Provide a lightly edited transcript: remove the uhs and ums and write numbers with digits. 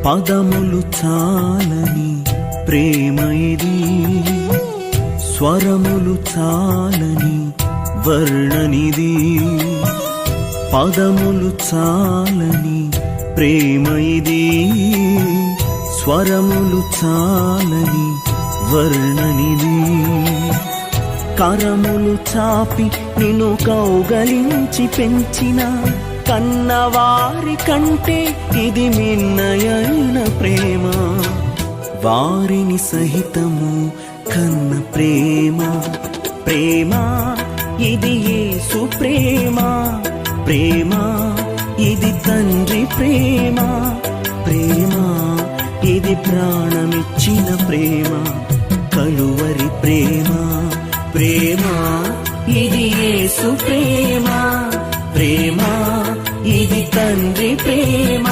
పదములు చాలని ప్రేమ ఇది, స్వరములు చాలని వర్ణనిది. పదములు చాలని ప్రేమ ఇది, స్వరములు చాలని వర్ణనిది. కరములు చాపి నిన్ను కౌగలించి పెంచిన కన్నవారి కంటే ఇది మిన్నయైన ప్రేమ. వారిని సహితము కన్న ప్రేమ. ప్రేమ ఇది యేసు ప్రేమ. ప్రేమ ఇది తండ్రి ప్రేమ. ప్రేమ ఇది ప్రాణమిచ్చిన ప్రేమ, కలువరి ప్రేమ. ప్రేమ ఇది యేసు ప్రేమ. ప్రేమ ఇది తండ్రి ప్రేమ.